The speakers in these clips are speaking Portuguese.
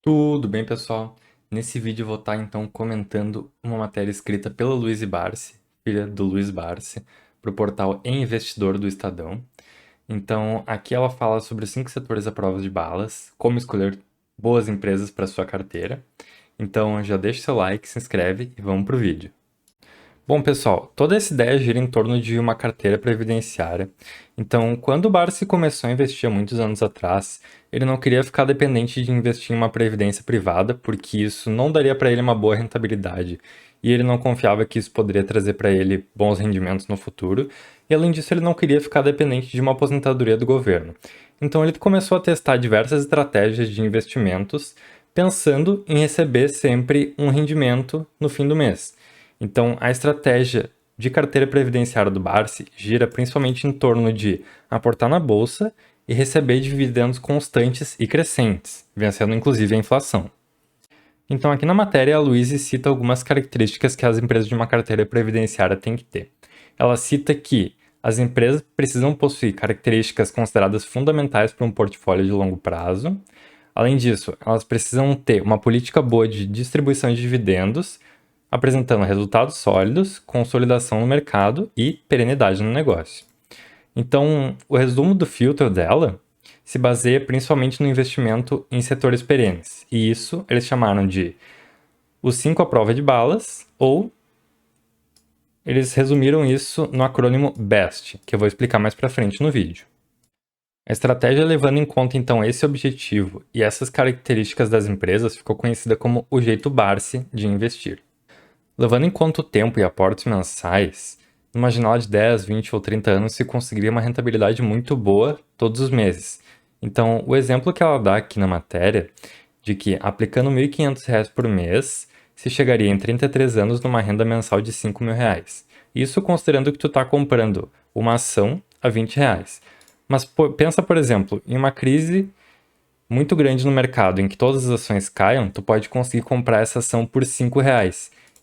Tudo bem, pessoal? Nesse vídeo eu vou estar então comentando uma matéria escrita pela Luiz Barsi, filha do Luiz Barsi, para o portal E Investidor do Estadão. Então, aqui ela fala sobre os 5 setores à prova de balas, como escolher boas empresas para sua carteira. Então, já deixa seu like, se inscreve e vamos pro vídeo. Bom, pessoal, toda essa ideia gira em torno de uma carteira previdenciária. Então, quando o Barsi começou a investir há muitos anos atrás, ele não queria ficar dependente de investir em uma previdência privada, porque isso não daria para ele uma boa rentabilidade, e ele não confiava que isso poderia trazer para ele bons rendimentos no futuro, e além disso, ele não queria ficar dependente de uma aposentadoria do governo. Então, ele começou a testar diversas estratégias de investimentos, pensando em receber sempre um rendimento no fim do mês. Então, a estratégia de carteira previdenciária do Barsi gira principalmente em torno de aportar na bolsa e receber dividendos constantes e crescentes, vencendo inclusive a inflação. Então, aqui na matéria, a Luíse cita algumas características que as empresas de uma carteira previdenciária têm que ter. Ela cita que as empresas precisam possuir características consideradas fundamentais para um portfólio de longo prazo. Além disso, elas precisam ter uma política boa de distribuição de dividendos, apresentando resultados sólidos, consolidação no mercado e perenidade no negócio. Então, o resumo do filtro dela se baseia principalmente no investimento em setores perenes, e isso eles chamaram de os 5 à prova de balas, ou eles resumiram isso no acrônimo BEST, que eu vou explicar mais para frente no vídeo. A estratégia levando em conta então esse objetivo e essas características das empresas ficou conhecida como o jeito Barsi de investir. Levando em conta o tempo e aportes mensais, numa janela de 10, 20 ou 30 anos se conseguiria uma rentabilidade muito boa todos os meses. Então, o exemplo que ela dá aqui na matéria, de que aplicando R$ 1.500 por mês, se chegaria em 33 anos numa renda mensal de R$ 5.000. Isso considerando que tu está comprando uma ação a R$ 20. Mas pensa, por exemplo, em uma crise muito grande no mercado em que todas as ações caiam, tu pode conseguir comprar essa ação por R$ 5.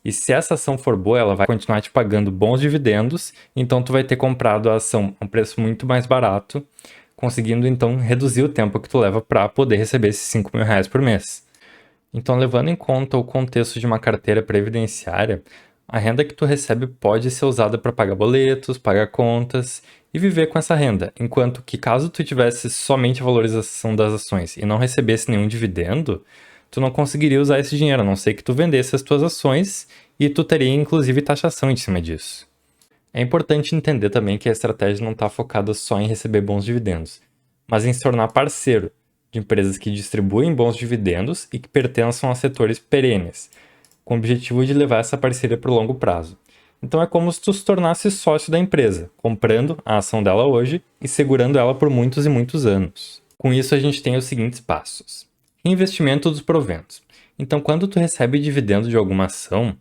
E se essa ação for boa, ela vai continuar te pagando bons dividendos, então tu vai ter comprado a ação a um preço muito mais barato, conseguindo então reduzir o tempo que tu leva para poder receber esses R$ 5.000 por mês. Então, levando em conta o contexto de uma carteira previdenciária, a renda que tu recebe pode ser usada para pagar boletos, pagar contas e viver com essa renda, enquanto que caso tu tivesse somente a valorização das ações e não recebesse nenhum dividendo, tu não conseguiria usar esse dinheiro, a não ser que tu vendesse as tuas ações e tu teria inclusive taxação em cima disso. É importante entender também que a estratégia não está focada só em receber bons dividendos, mas em se tornar parceiro de empresas que distribuem bons dividendos e que pertençam a setores perenes, com o objetivo de levar essa parceria para o longo prazo. Então é como se tu se tornasse sócio da empresa, comprando a ação dela hoje e segurando ela por muitos e muitos anos. Com isso a gente tem os seguintes passos. Investimento dos proventos. Então, quando tu recebe dividendo de alguma ação,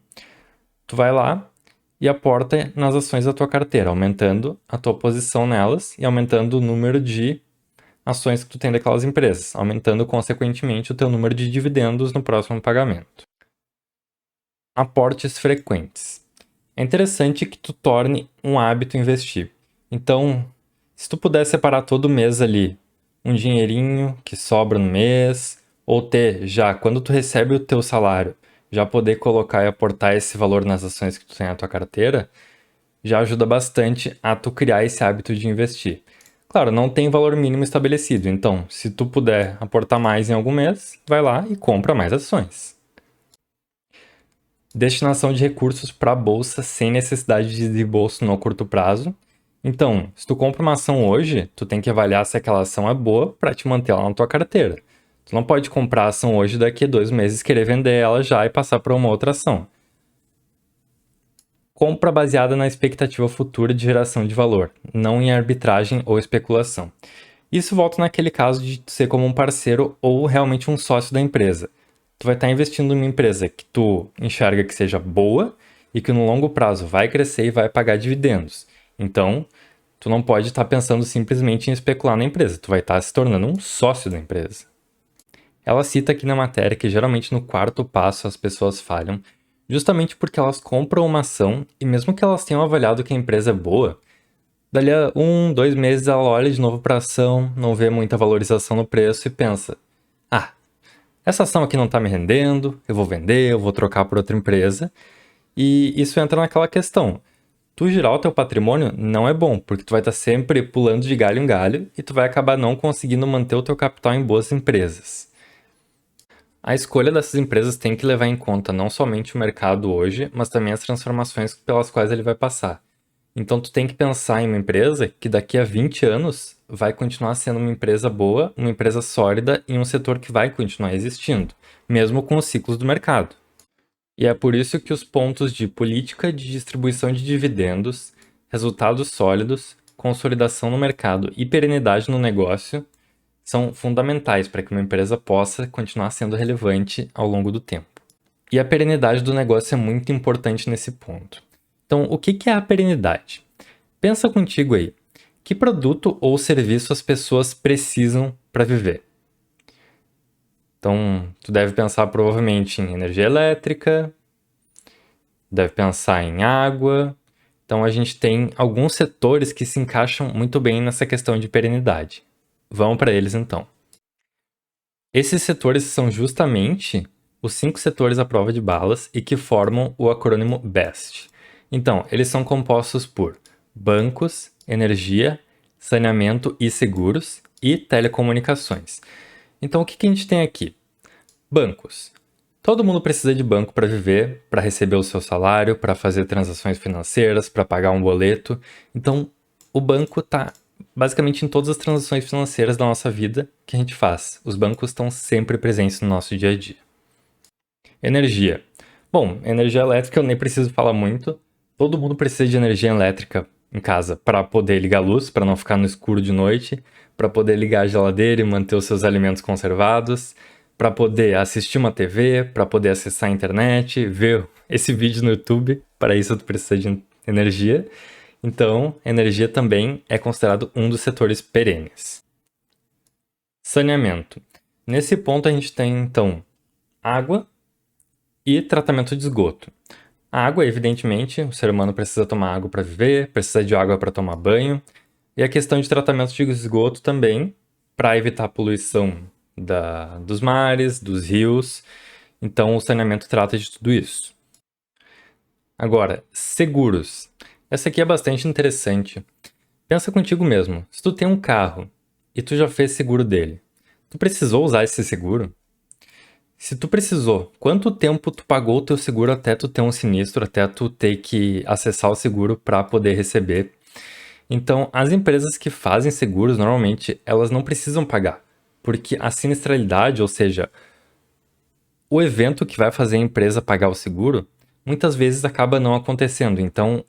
tu vai lá e aporta nas ações da tua carteira, aumentando a tua posição nelas e aumentando o número de ações que tu tem daquelas empresas, aumentando consequentemente o teu número de dividendos no próximo pagamento. Aportes frequentes. É interessante que tu torne um hábito investir. Então, se tu puder separar todo mês ali um dinheirinho que sobra no mês, ou ter já, quando tu recebe o teu salário, já poder colocar e aportar esse valor nas ações que tu tem na tua carteira, já ajuda bastante a tu criar esse hábito de investir. Claro, não tem valor mínimo estabelecido, então se tu puder aportar mais em algum mês, vai lá e compra mais ações. Destinação de recursos para a bolsa sem necessidade de desembolso no curto prazo. Então, se tu compra uma ação hoje, tu tem que avaliar se aquela ação é boa para te manter ela na tua carteira. Tu não pode comprar a ação hoje e daqui a 2 meses querer vender ela já e passar para uma outra ação. Compra baseada na expectativa futura de geração de valor, não em arbitragem ou especulação. Isso volta naquele caso de ser como um parceiro ou realmente um sócio da empresa. Tu vai estar investindo em uma empresa que tu enxerga que seja boa e que no longo prazo vai crescer e vai pagar dividendos. Então, tu não pode estar pensando simplesmente em especular na empresa, tu vai estar se tornando um sócio da empresa. Ela cita aqui na matéria que geralmente no quarto passo as pessoas falham, justamente porque elas compram uma ação e mesmo que elas tenham avaliado que a empresa é boa, dali a 1, 2 meses ela olha de novo para a ação, não vê muita valorização no preço e pensa: ah, essa ação aqui não está me rendendo, eu vou vender, eu vou trocar por outra empresa. E isso entra naquela questão. Tu girar o teu patrimônio não é bom, porque tu vai estar sempre pulando de galho em galho e tu vai acabar não conseguindo manter o teu capital em boas empresas. A escolha dessas empresas tem que levar em conta não somente o mercado hoje, mas também as transformações pelas quais ele vai passar. Então tu tem que pensar em uma empresa que daqui a 20 anos vai continuar sendo uma empresa boa, uma empresa sólida em um setor que vai continuar existindo, mesmo com os ciclos do mercado. E é por isso que os pontos de política de distribuição de dividendos, resultados sólidos, consolidação no mercado e perenidade no negócio são fundamentais para que uma empresa possa continuar sendo relevante ao longo do tempo. E a perenidade do negócio é muito importante nesse ponto. Então, o que é a perenidade? Pensa contigo aí. Que produto ou serviço as pessoas precisam para viver? Então, tu deve pensar provavelmente em energia elétrica, deve pensar em água. Então, a gente tem alguns setores que se encaixam muito bem nessa questão de perenidade. Vamos para eles então. Esses setores são justamente os 5 setores à prova de balas e que formam o acrônimo BEST. Então, eles são compostos por bancos, energia, saneamento e seguros e telecomunicações. Então, o que a gente tem aqui? Bancos. Todo mundo precisa de banco para viver, para receber o seu salário, para fazer transações financeiras, para pagar um boleto. Então, o banco está basicamente em todas as transações financeiras da nossa vida que a gente faz. Os bancos estão sempre presentes no nosso dia a dia. Energia. Bom, energia elétrica eu nem preciso falar muito. Todo mundo precisa de energia elétrica em casa para poder ligar a luz, para não ficar no escuro de noite, para poder ligar a geladeira e manter os seus alimentos conservados, para poder assistir uma TV, para poder acessar a internet, ver esse vídeo no YouTube. Para isso tu precisa de energia. Então, energia também é considerado um dos setores perenes. Saneamento. Nesse ponto a gente tem, então, água e tratamento de esgoto. A água, evidentemente, o ser humano precisa tomar água para viver, precisa de água para tomar banho. E a questão de tratamento de esgoto também, para evitar a poluição dos mares, dos rios. Então, o saneamento trata de tudo isso. Agora, seguros. Essa aqui é bastante interessante. Pensa contigo mesmo. Se tu tem um carro e tu já fez seguro dele, tu precisou usar esse seguro? Se tu precisou, quanto tempo tu pagou o teu seguro até tu ter um sinistro, até tu ter que acessar o seguro para poder receber? Então, as empresas que fazem seguros, normalmente, elas não precisam pagar, porque a sinistralidade, ou seja, o evento que vai fazer a empresa pagar o seguro, muitas vezes acaba não acontecendo. Então,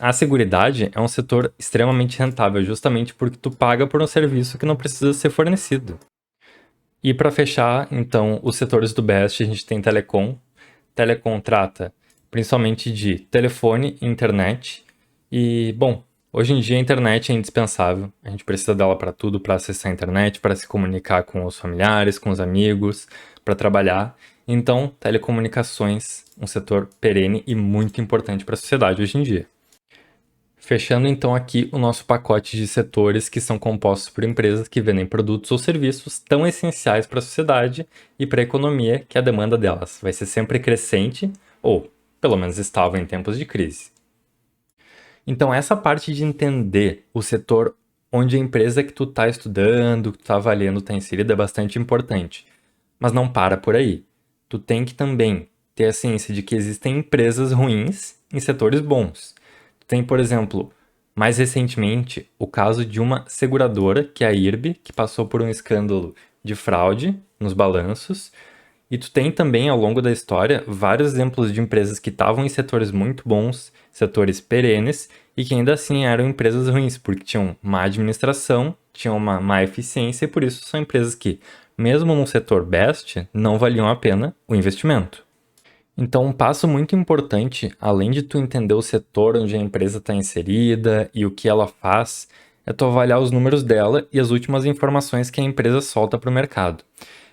a seguridade é um setor extremamente rentável, justamente porque tu paga por um serviço que não precisa ser fornecido. E para fechar, então, os setores do BEST, a gente tem telecom. Telecom trata principalmente de telefone e internet. E, bom, hoje em dia a internet é indispensável. A gente precisa dela para tudo, para acessar a internet, para se comunicar com os familiares, com os amigos, para trabalhar. Então, telecomunicações, um setor perene e muito importante para a sociedade hoje em dia. Fechando então aqui o nosso pacote de setores que são compostos por empresas que vendem produtos ou serviços tão essenciais para a sociedade e para a economia que a demanda delas vai ser sempre crescente ou, pelo menos, estável em tempos de crise. Então essa parte de entender o setor onde a empresa que tu está estudando, que tu está avaliando, está inserida é bastante importante. Mas não para por aí. Tu tem que também ter a ciência de que existem empresas ruins em setores bons. Tem, por exemplo, mais recentemente, o caso de uma seguradora, que é a IRB, que passou por um escândalo de fraude nos balanços. E tu tem também, ao longo da história, vários exemplos de empresas que estavam em setores muito bons, setores perenes, e que ainda assim eram empresas ruins, porque tinham má administração, tinham uma má eficiência, e por isso são empresas que, mesmo num setor best, não valiam a pena o investimento. Então, um passo muito importante, além de tu entender o setor onde a empresa está inserida e o que ela faz, é tu avaliar os números dela e as últimas informações que a empresa solta para o mercado.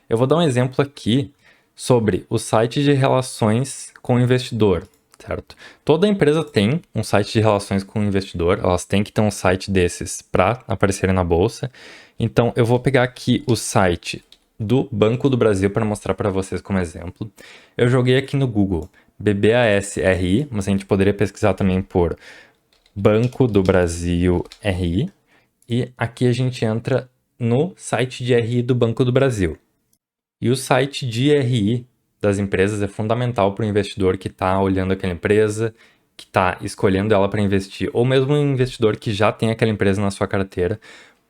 Eu vou dar um exemplo aqui sobre o site de relações com o investidor, certo? Toda empresa tem um site de relações com o investidor, elas têm que ter um site desses para aparecerem na bolsa. Então, eu vou pegar aqui o site do Banco do Brasil para mostrar para vocês como exemplo. Eu joguei aqui no Google BBASRI, mas a gente poderia pesquisar também por Banco do Brasil RI. E aqui a gente entra no site de RI do Banco do Brasil. E o site de RI das empresas é fundamental para o investidor que está olhando aquela empresa, que está escolhendo ela para investir, ou mesmo um investidor que já tem aquela empresa na sua carteira,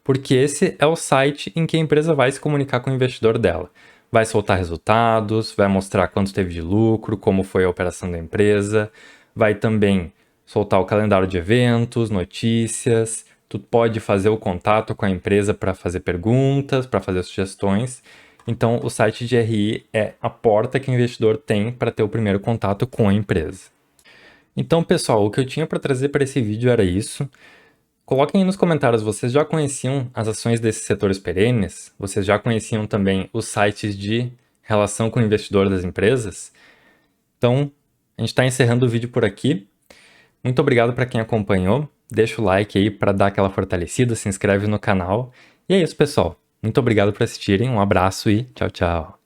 porque esse é o site em que a empresa vai se comunicar com o investidor dela. Vai soltar resultados, vai mostrar quanto teve de lucro, como foi a operação da empresa, vai também soltar o calendário de eventos, notícias. Tu pode fazer o contato com a empresa para fazer perguntas, para fazer sugestões. Então, o site de RI é a porta que o investidor tem para ter o primeiro contato com a empresa. Então, pessoal, o que eu tinha para trazer para esse vídeo era isso. Coloquem aí nos comentários, vocês já conheciam as ações desses setores perenes? Vocês já conheciam também os sites de relação com o investidor das empresas? Então, a gente está encerrando o vídeo por aqui. Muito obrigado para quem acompanhou. Deixa o like aí para dar aquela fortalecida, se inscreve no canal. E é isso, pessoal. Muito obrigado por assistirem, um abraço e tchau, tchau.